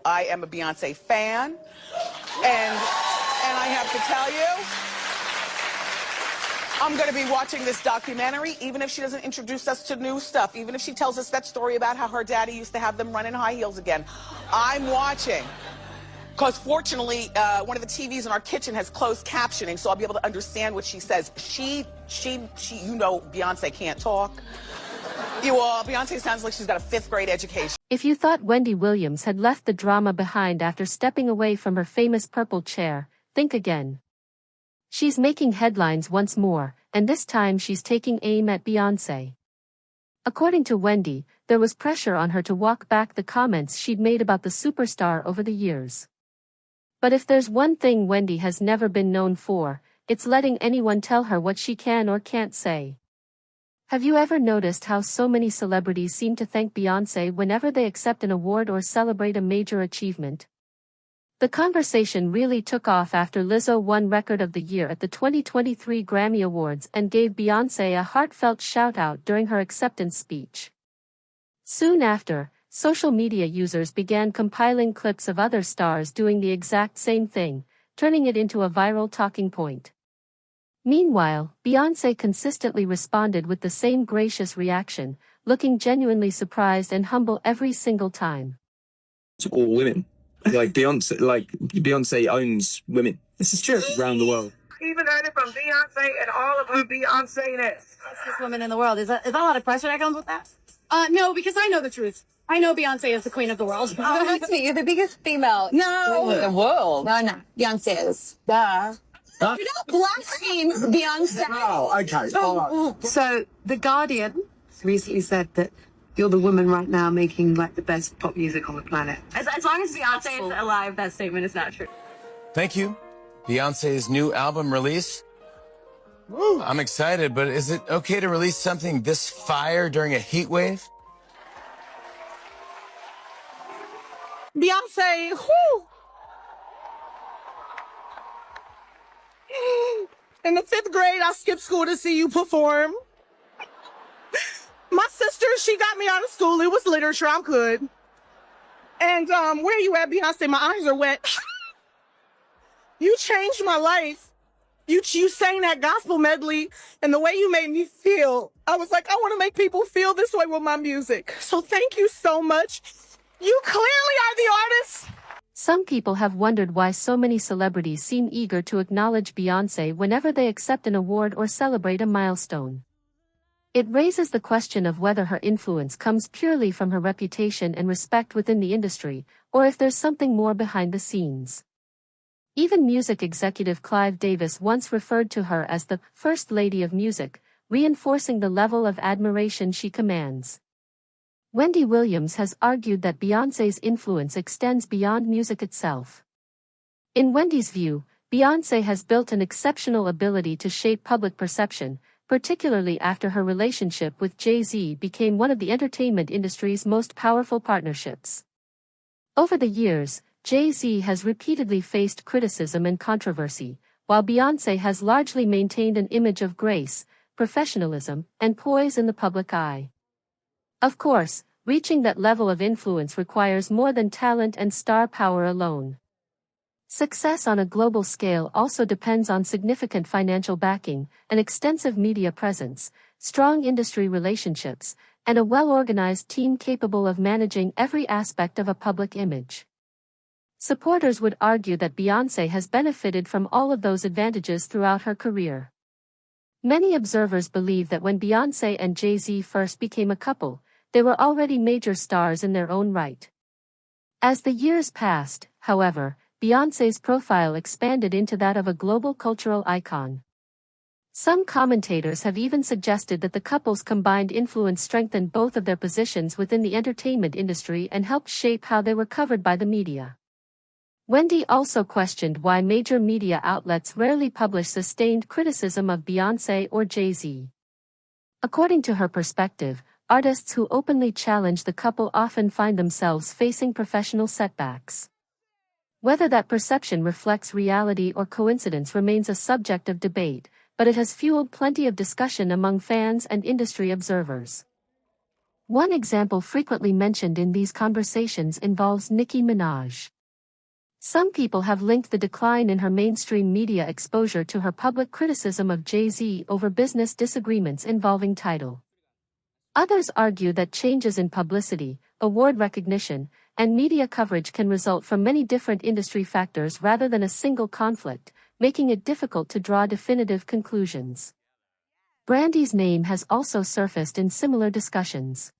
I am a Beyoncé fan, and I have to tell you, I'm going to be watching this documentary, even if she doesn't introduce us to new stuff, even if she tells us that story about how her daddy used to have them run in high heels again. I'm watching. Because fortunately, one of the TVs in our kitchen has closed captioning, so I'll be able to understand what she says. You know, Beyonce can't talk. Beyonce sounds like she's got a 5th grade education. If you thought Wendy Williams had left the drama behind after stepping away from her famous purple chair, think again. She's making headlines once more, and this time she's taking aim at Beyoncé. According to Wendy, there was pressure on her to walk back the comments she'd made about the superstar over the years. But if there's one thing Wendy has never been known for, it's letting anyone tell her what she can or can't say. Have you ever noticed how so many celebrities seem to thank Beyoncé whenever they accept an award or celebrate a major achievement? The conversation really took off after Lizzo won Record of the Year at the 2023 Grammy Awards and gave Beyoncé a heartfelt shout-out during her acceptance speech. Soon after, social media users began compiling clips of other stars doing the exact same thing, turning it into a viral talking point. Meanwhile, Beyoncé consistently responded with the same gracious reaction, looking genuinely surprised and humble every single time. All women. Beyonce owns women. This is true. Around the world. Even heard it from Beyonce and all of her Beyonce-ness. Fastest woman in the world. Is that a lot of pressure that comes with that? No, because I know the truth. I know Beyonce is the queen of the world. Oh, that's me. You're the biggest female. No. In the world. No. Beyonce is. Duh. Huh? You don't blaspheme Beyonce. Oh, okay. All right. So, The Guardian recently said that you're the woman right now making like the best pop music on the planet. As long as Beyonce is alive, that statement is not true. Thank you. Beyonce's new album release. Woo. I'm excited, but is it okay to release something this fire during a heat wave? Beyonce, whoo! In the 5th grade, I skipped school to see you perform. My sister, she got me out of school. It was literature. I'm good. And where you at, Beyonce? My eyes are wet. You changed my life. You sang that gospel medley, and the way you made me feel, I was like, I want to make people feel this way with my music. So thank you so much. You clearly are the artist. Some people have wondered why so many celebrities seem eager to acknowledge Beyoncé whenever they accept an award or celebrate a milestone. It raises the question of whether her influence comes purely from her reputation and respect within the industry, or if there's something more behind the scenes. Even music executive Clive Davis once referred to her as the First Lady of Music, reinforcing the level of admiration she commands. Wendy Williams has argued that Beyoncé's influence extends beyond music itself. In Wendy's view, Beyoncé has built an exceptional ability to shape public perception, particularly after her relationship with Jay-Z became one of the entertainment industry's most powerful partnerships. Over the years, Jay-Z has repeatedly faced criticism and controversy, while Beyoncé has largely maintained an image of grace, professionalism, and poise in the public eye. Of course, reaching that level of influence requires more than talent and star power alone. Success on a global scale also depends on significant financial backing, an extensive media presence, strong industry relationships, and a well-organized team capable of managing every aspect of a public image. Supporters would argue that Beyoncé has benefited from all of those advantages throughout her career. Many observers believe that when Beyoncé and Jay-Z first became a couple, they were already major stars in their own right. As the years passed, however, Beyoncé's profile expanded into that of a global cultural icon. Some commentators have even suggested that the couple's combined influence strengthened both of their positions within the entertainment industry and helped shape how they were covered by the media. Wendy also questioned why major media outlets rarely publish sustained criticism of Beyoncé or Jay-Z. According to her perspective, artists who openly challenge the couple often find themselves facing professional setbacks. Whether that perception reflects reality or coincidence remains a subject of debate, but it has fueled plenty of discussion among fans and industry observers. One example frequently mentioned in these conversations involves Nicki Minaj. Some people have linked the decline in her mainstream media exposure to her public criticism of Jay-Z over business disagreements involving Tidal. Others argue that changes in publicity, award recognition, and media coverage can result from many different industry factors rather than a single conflict, making it difficult to draw definitive conclusions. Brandy's name has also surfaced in similar discussions.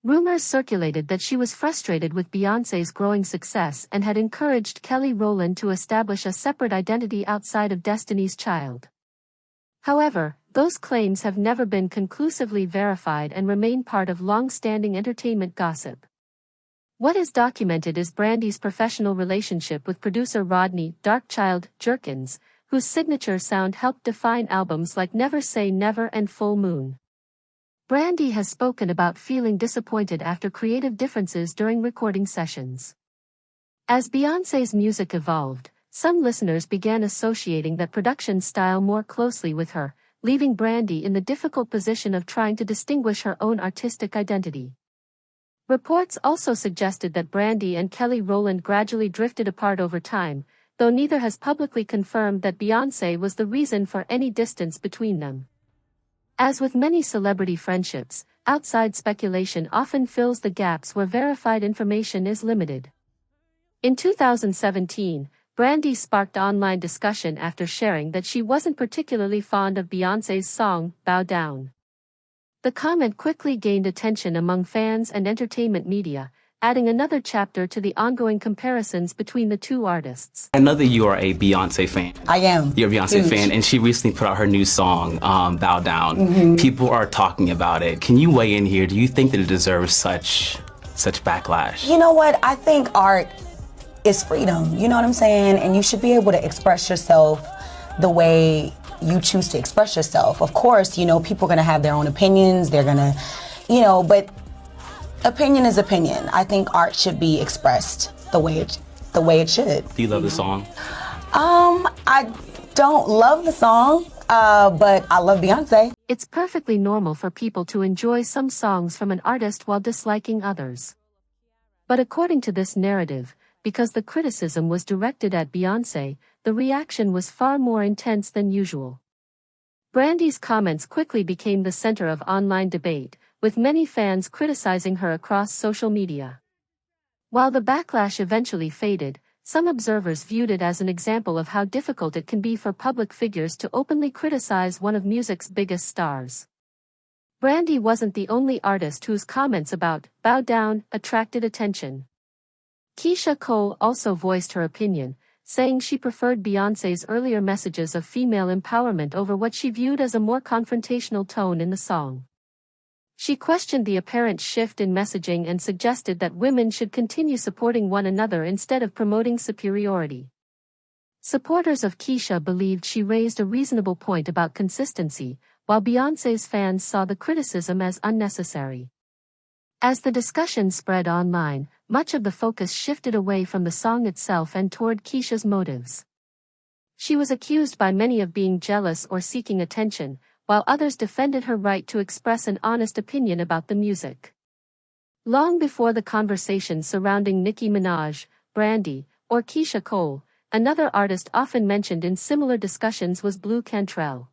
Rumors circulated that she was frustrated with Beyoncé's growing success and had encouraged Rowland to establish a separate identity outside of Destiny's Child. However, those claims have never been conclusively verified and remain part of long-standing entertainment gossip. What is documented is Brandy's professional relationship with producer Rodney "Darkchild" Jerkins, whose signature sound helped define albums like Never Say Never and Full Moon. Brandy has spoken about feeling disappointed after creative differences during recording sessions. As Beyoncé's music evolved, some listeners began associating that production style more closely with her, leaving Brandy in the difficult position of trying to distinguish her own artistic identity. Reports also suggested that Brandy and Rowland gradually drifted apart over time, though neither has publicly confirmed that Beyoncé was the reason for any distance between them. As with many celebrity friendships, outside speculation often fills the gaps where verified information is limited. In 2017, Brandy sparked online discussion after sharing that she wasn't particularly fond of Beyoncé's song, Bow Down. The comment quickly gained attention among fans and entertainment media, adding another chapter to the ongoing comparisons between the two artists. I know that you are a Beyoncé fan. I am. You're a Beyoncé Huge. fan, and she recently put out her new song, Bow Down. People are talking about it. Can you weigh in here? Do you think that it deserves such backlash? You know what? I think art is freedom. You know what I'm saying? And you should be able to express yourself the way you choose to express yourself. Of course, you know, people are going to have their own opinions. They're going to, you know, but opinion is opinion. I think art should be expressed the way it should. Do you love the song? I don't love the song, but I love Beyoncé. It's perfectly normal for people to enjoy some songs from an artist while disliking others. But according to this narrative, because the criticism was directed at Beyoncé, the reaction was far more intense than usual. Brandy's comments quickly became the center of online debate, with many fans criticizing her across social media. While the backlash eventually faded, some observers viewed it as an example of how difficult it can be for public figures to openly criticize one of music's biggest stars. Brandy wasn't the only artist whose comments about Bow Down attracted attention. Keyshia Cole also voiced her opinion, saying she preferred Beyoncé's earlier messages of female empowerment over what she viewed as a more confrontational tone in the song. She questioned the apparent shift in messaging and suggested that women should continue supporting one another instead of promoting superiority. Supporters of Keyshia believed she raised a reasonable point about consistency, while Beyoncé's fans saw the criticism as unnecessary. As the discussion spread online, much of the focus shifted away from the song itself and toward Keyshia's motives. She was accused by many of being jealous or seeking attention, while others defended her right to express an honest opinion about the music. Long before the conversation surrounding Nicki Minaj, Brandy, or Keyshia Cole, another artist often mentioned in similar discussions was Blu Cantrell.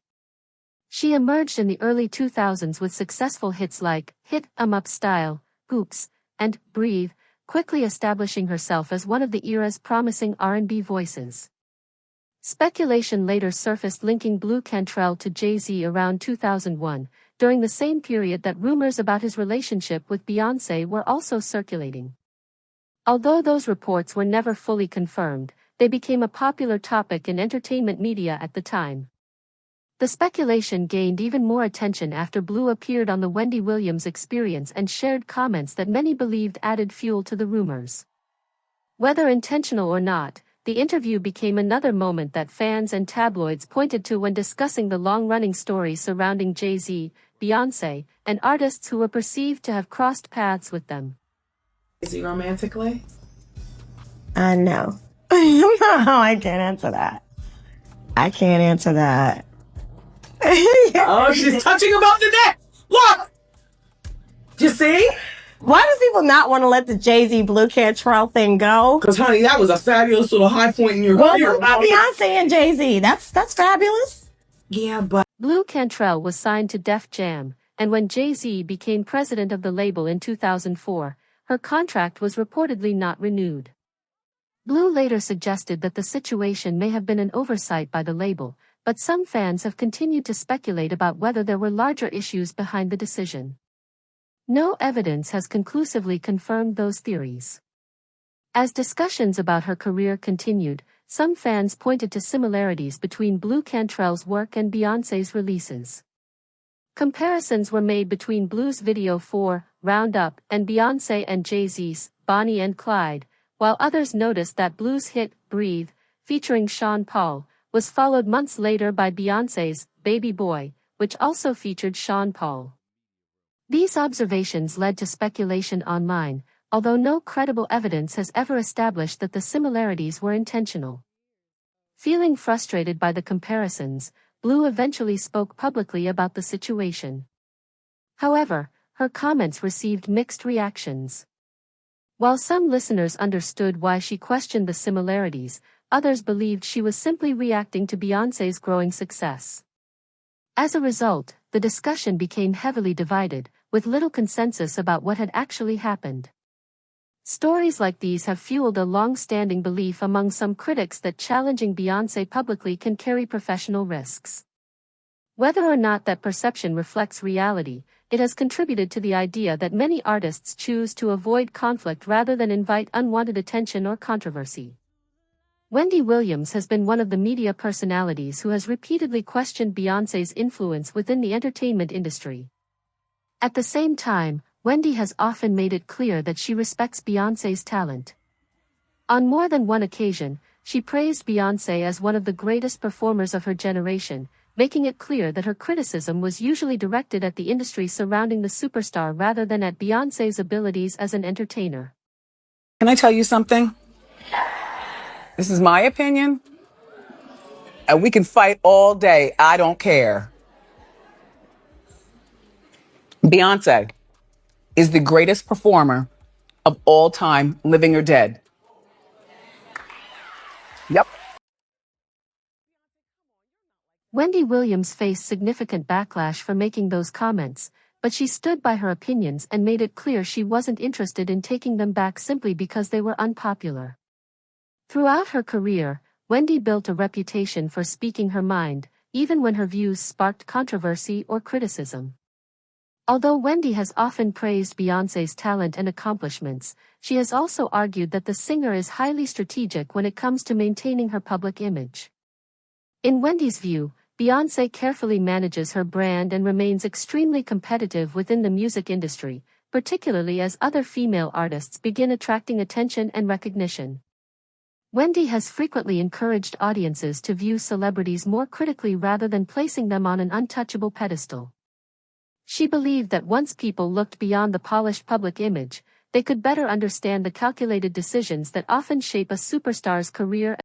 She emerged in the early 2000s with successful hits like Hit 'Em Up Style, Oops, and Breathe, quickly establishing herself as one of the era's promising R&B voices. Speculation later surfaced linking Blu Cantrell to Jay-Z around 2001, during the same period that rumors about his relationship with Beyoncé were also circulating. Although those reports were never fully confirmed, they became a popular topic in entertainment media at the time. The speculation gained even more attention after Blu appeared on the Wendy Williams Experience and shared comments that many believed added fuel to the rumors. Whether intentional or not, the interview became another moment that fans and tabloids pointed to when discussing the long-running story surrounding Jay-Z, Beyoncé, and artists who were perceived to have crossed paths with them. Is he romantically? No. No, I can't answer that. I can't answer that. Oh, she's touching him on the neck! Look! You see? Why do people not want to let the Jay-Z Blu Cantrell thing go? Because, honey, that was a fabulous little high point in your career. What about Beyonce and Jay-Z? That's fabulous. Yeah, but Blu Cantrell was signed to Def Jam, and when Jay-Z became president of the label in 2004, her contract was reportedly not renewed. Blu later suggested that the situation may have been an oversight by the label, but some fans have continued to speculate about whether there were larger issues behind the decision. No evidence has conclusively confirmed those theories. As discussions about her career continued, some fans pointed to similarities between Blu Cantrell's work and Beyoncé's releases. Comparisons were made between Blu's video for Roundup and Beyoncé and Jay-Z's Bonnie and Clyde, while others noticed that Blu's hit Breathe, featuring Sean Paul, was followed months later by Beyoncé's Baby Boy, which also featured Sean Paul. These observations led to speculation online, although no credible evidence has ever established that the similarities were intentional. Feeling frustrated by the comparisons, Blu eventually spoke publicly about the situation. However, her comments received mixed reactions. While some listeners understood why she questioned the similarities, others believed she was simply reacting to Beyoncé's growing success. As a result, the discussion became heavily divided, with little consensus about what had actually happened. Stories like these have fueled a long-standing belief among some critics that challenging Beyoncé publicly can carry professional risks. Whether or not that perception reflects reality, it has contributed to the idea that many artists choose to avoid conflict rather than invite unwanted attention or controversy. Wendy Williams has been one of the media personalities who has repeatedly questioned Beyoncé's influence within the entertainment industry. At the same time, Wendy has often made it clear that she respects Beyoncé's talent. On more than one occasion, she praised Beyoncé as one of the greatest performers of her generation, making it clear that her criticism was usually directed at the industry surrounding the superstar rather than at Beyoncé's abilities as an entertainer. Can I tell you something? This is my opinion, and we can fight all day. I don't care. Beyoncé is the greatest performer of all time, living or dead. Yep. Wendy Williams faced significant backlash for making those comments, but she stood by her opinions and made it clear she wasn't interested in taking them back simply because they were unpopular. Throughout her career, Wendy built a reputation for speaking her mind, even when her views sparked controversy or criticism. Although Wendy has often praised Beyoncé's talent and accomplishments, she has also argued that the singer is highly strategic when it comes to maintaining her public image. In Wendy's view, Beyoncé carefully manages her brand and remains extremely competitive within the music industry, particularly as other female artists begin attracting attention and recognition. Wendy has frequently encouraged audiences to view celebrities more critically rather than placing them on an untouchable pedestal. She believed that once people looked beyond the polished public image, they could better understand the calculated decisions that often shape a superstar's career